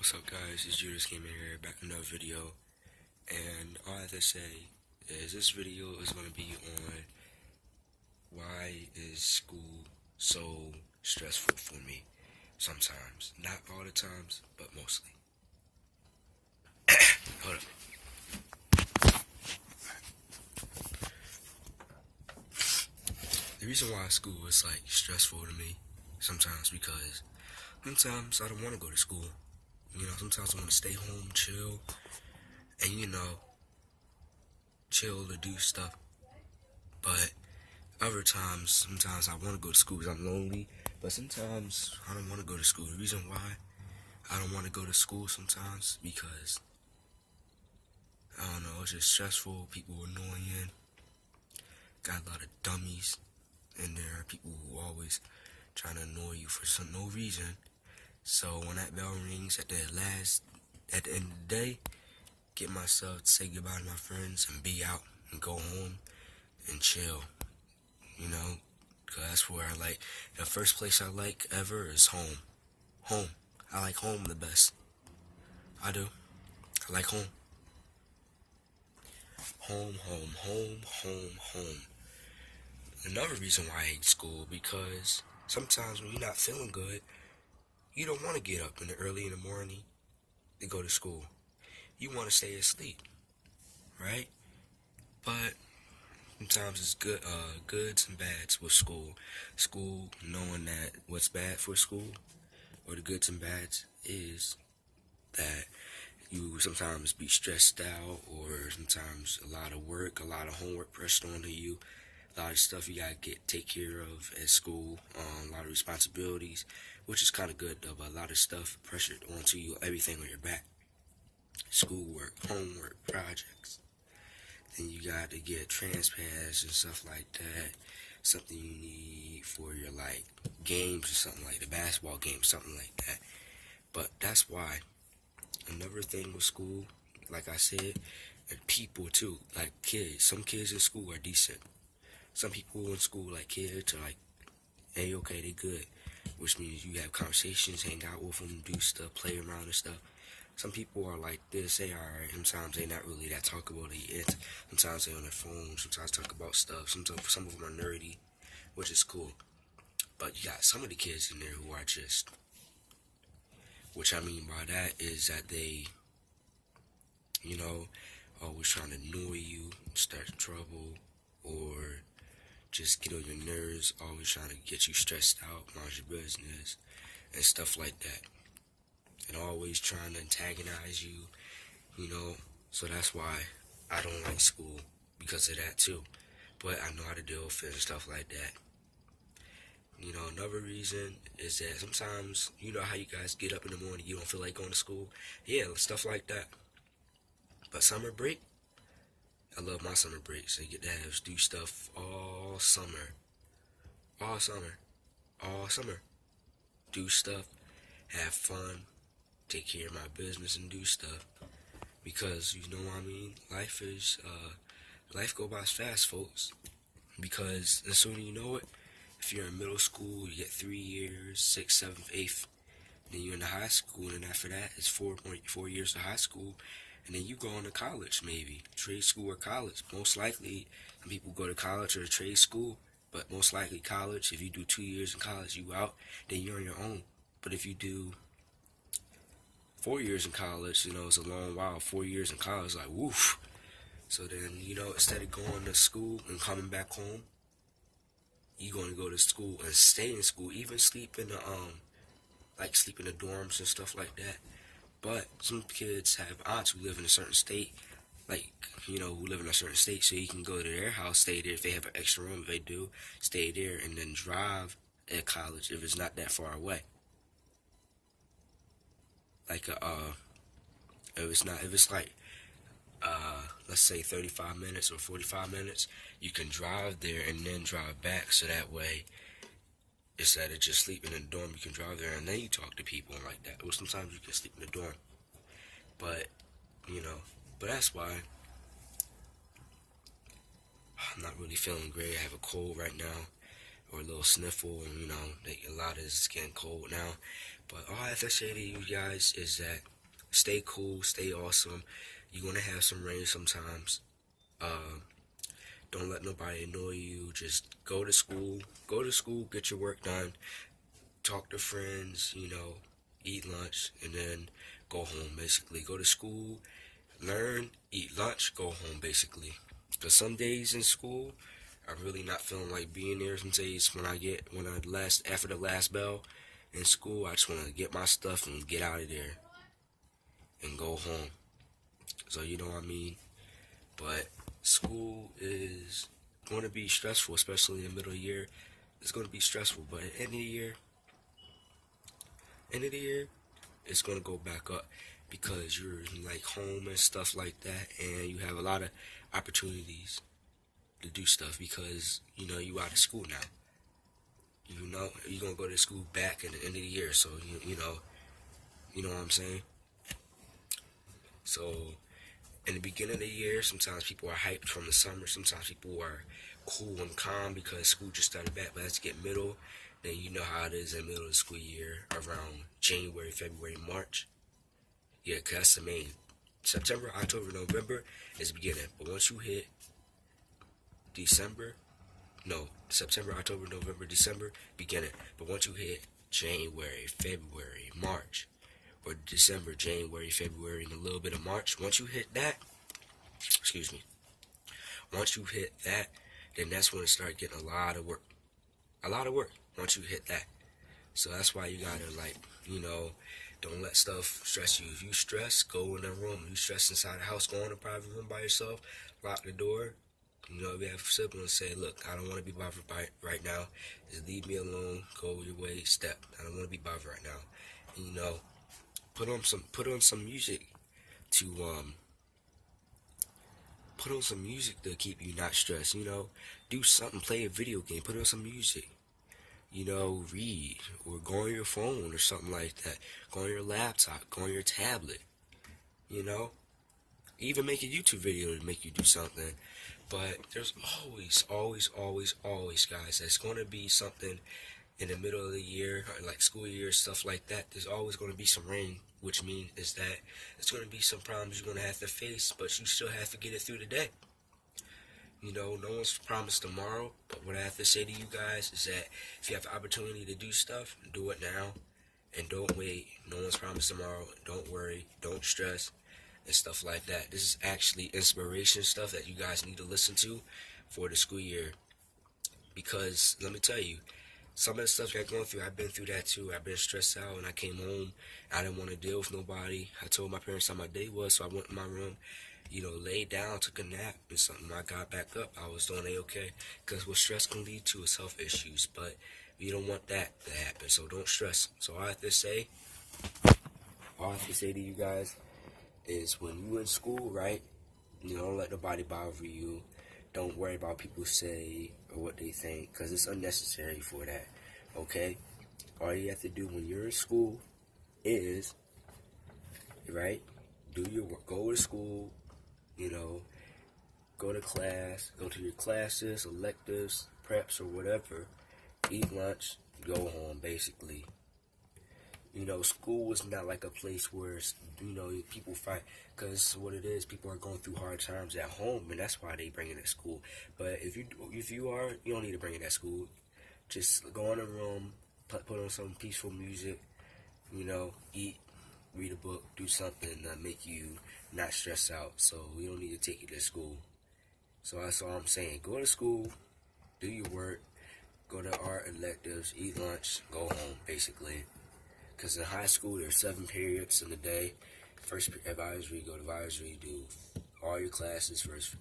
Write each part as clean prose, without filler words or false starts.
What's up, guys? It's JuderzGaming here, back with another video. And all I have to say is this video is going to be on why is school so stressful for me sometimes. Not all the times, but mostly. Hold up. The reason why school is like stressful to me sometimes because sometimes I don't want to go to school. Sometimes I want to stay home, chill, and chill to do stuff. But other times, sometimes I want to go to school because I'm lonely. But sometimes I don't want to go to school. The reason why I don't want to go to school sometimes because I don't know, it's just stressful. People annoying. Got a lot of dummies in there. People who always trying to annoy you for no reason. So when that bell rings at the end of the day, get myself to say goodbye to my friends and be out and go home and chill. Cause that's where I like. The first place I like ever is home. Home. I like home the best. I do. I like home. Home. Another reason why I hate school because sometimes when you're not feeling good, you don't want to get up early in the morning to go to school. You want to stay asleep, right? But sometimes it's goods and bads with school. School, knowing that what's bad for school, or the goods and bads, is that you sometimes be stressed out, or sometimes a lot of work, a lot of homework pressed onto you. A lot of stuff you gotta take care of at school, a lot of responsibilities, which is kind of good though, but a lot of stuff pressured onto you, everything on your back. Schoolwork, homework, projects. Then you got to get transpass and stuff like that. Something you need for your games or something like the basketball game, something like that. But that's why another thing with school, like I said, and people too, like kids. Some kids in school are decent. Some people in school, like kids, are hey, okay, they good. Which means you have conversations, hang out with them, do stuff, play around and stuff. Some people are like this, they alright. Sometimes they not really that talkable. Sometimes they on their phone, sometimes talk about stuff. Some of them are nerdy, which is cool. But you got some of the kids in there who are just, which I mean by that is that they, always trying to annoy you, start trouble, or just get on your nerves, always trying to get you stressed out, mind your business, and stuff like that. And always trying to antagonize you, So that's why I don't like school, because of that too. But I know how to deal with it and stuff like that. Another reason is that sometimes, how you guys get up in the morning, you don't feel like going to school? Yeah, stuff like that. But summer break, I love my summer breaks. I get to do stuff all summer. Do stuff, have fun, take care of my business and do stuff. Because, what I mean? Life go by fast, folks. Because as soon as you know it, if you're in middle school, you get 3 years, 6th, 7th, 8th. Then you're in the high school, and after that, it's 4 years of high school. And then you go on to college, maybe. Trade school or college. Most likely, some people go to college or trade school. But most likely college, if you do 2 years in college, you out. Then you're on your own. But if you do 4 years in college, it's a long while. 4 years in college, woof. So then, instead of going to school and coming back home, you're going to go to school and stay in school. Even sleep in the, sleep in the dorms and stuff like that. But some kids have aunts who live in a certain state, who live in a certain state, so you can go to their house, stay there. If they have an extra room, if they do, stay there, and then drive at college if it's not that far away. Let's say 35 minutes or 45 minutes, you can drive there and then drive back, so that way, instead of just sleeping in the dorm, you can drive there and then you talk to people and like that. Or sometimes you can sleep in the dorm. But, but that's why I'm not really feeling great. I have a cold right now, or a little sniffle, and a lot of it's getting cold now. But all I have to say to you guys is that stay cool, stay awesome. You're gonna have some rain sometimes. Don't let nobody annoy you. Just go to school. Go to school, get your work done, talk to friends, eat lunch, and then go home, basically. Go to school, learn, eat lunch, go home, basically. Because some days in school, I'm really not feeling like being there. Some days after the last bell in school, I just want to get my stuff and get out of there and go home. So, you know what I mean? But school is going to be stressful, especially in the middle of the year. It's going to be stressful, but at the end of the year, it's going to go back up because you're like home and stuff like that, and you have a lot of opportunities to do stuff because you out of school now. You're going to go to school back at the end of the year, so you know what I'm saying? So in the beginning of the year, sometimes people are hyped from the summer. Sometimes people are cool and calm because school just started back. But as you get middle, then you know how it is in the middle of the school year, around January, February, March. Yeah, because that's the main. September, October, November is the beginning. But once you hit September, October, November, December, beginning. But once you hit January, February, March, or December, January, February, and a little bit of March. Once you hit that, then that's when it starts getting a lot of work. Once you hit that. So that's why you gotta, don't let stuff stress you. If you stress, go in a room. You stress inside the house, go in a private room by yourself, lock the door. If you have siblings, say, look, I don't want to be bothered by it right now. Just leave me alone, go your way, step. I don't want to be bothered right now. And, put on some music to keep you not stressed. Do something, play a video game, put on some music. Read or go on your phone or something like that. Go on your laptop, go on your tablet. Even make a YouTube video to make you do something. But there's always, guys, there's going to be something in the middle of the year, like school year, stuff like that. There's always going to be some rain, which means is that it's going to be some problems you're going to have to face, but you still have to get it through the day. No one's promised tomorrow, but what I have to say to you guys is that if you have the opportunity to do stuff, do it now, and don't wait. No one's promised tomorrow. Don't worry, don't stress, and stuff like that. This is actually inspiration stuff that you guys need to listen to for the school year, because let me tell you, some of the stuff I'm going through, I've been through that too. I've been stressed out, and I came home. I didn't want to deal with nobody. I told my parents how my day was, so I went in my room, laid down, took a nap and something. When I got back up, I was doing okay. Because what stress can lead to is health issues, but we don't want that to happen, so don't stress. So all I have to say to you guys is when you in school, right, don't let nobody bother you. Don't worry about people say or what they think, because it's unnecessary for that, okay? All you have to do when you're in school is, right, do your work, go to school, go to class, go to your classes, electives, preps, or whatever, eat lunch, go home, basically. School is not like a place where, people fight, because what it is, people are going through hard times at home, and that's why they bring it at school. But if you don't need to bring it at school. Just go in a room, put on some peaceful music, eat, read a book, do something that make you not stress out, so we don't need to take you to school. So that's all I'm saying. Go to school, do your work, go to art electives, eat lunch, go home, basically. Because in high school, there's 7 periods in the day. First advisory, go to advisory, do all your classes first.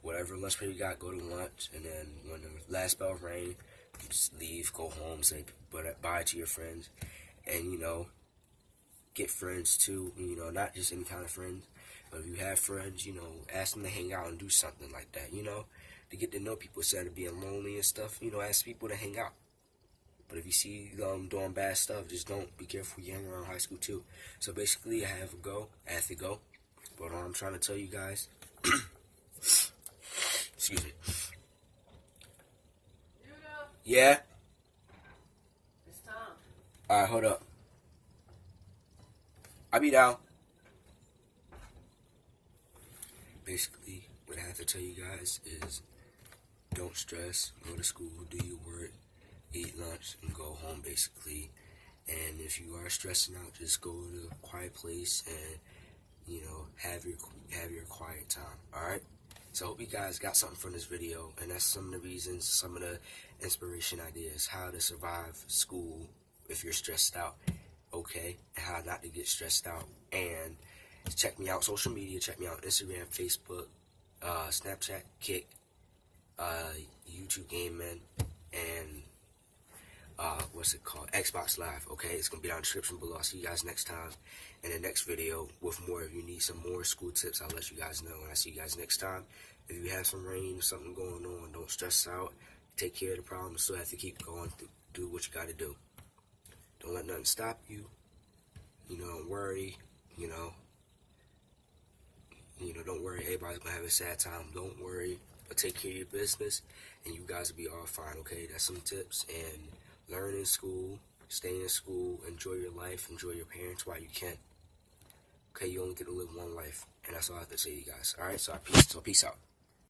Whatever lunch period you got, go to lunch. And then when the last bell rang, just leave, go home, say bye to your friends. And, get friends too. Not just any kind of friends. But if you have friends, ask them to hang out and do something like that, to get to know people instead of being lonely and stuff. Ask people to hang out. But if you see them doing bad stuff, just don't. Be careful you hang around high school too. So basically, I have to go. But I'm trying to tell you guys, excuse me. Yeah? It's time. Alright, hold up. I'll be down. basically, what I have to tell you guys is don't stress, go to school, do your work, eat lunch, and go home, basically. And if you are stressing out, just go to a quiet place and, have your quiet time, alright? So I hope you guys got something from this video, and that's some of the reasons, some of the inspiration ideas, how to survive school if you're stressed out, okay, and how not to get stressed out. And check me out social media, check me out Instagram, Facebook, Snapchat, Kik, YouTube Gaming, and Xbox Live, okay? It's gonna be down in the description below. I'll see you guys next time in the next video with more. If you need some more school tips, I'll let you guys know, and I'll see you guys next time. If you have some rain or something going on, don't stress out. Take care of the problem. Still have to keep going, do what you gotta do. Don't let nothing stop you. Don't worry. Don't worry. Everybody's gonna have a sad time. Don't worry, but take care of your business, and you guys will be all fine, okay? That's some tips. And learn in school, stay in school, enjoy your life, enjoy your parents while you can. Okay, you only get to live one life, and that's all I have to say to you guys. Alright, so peace out.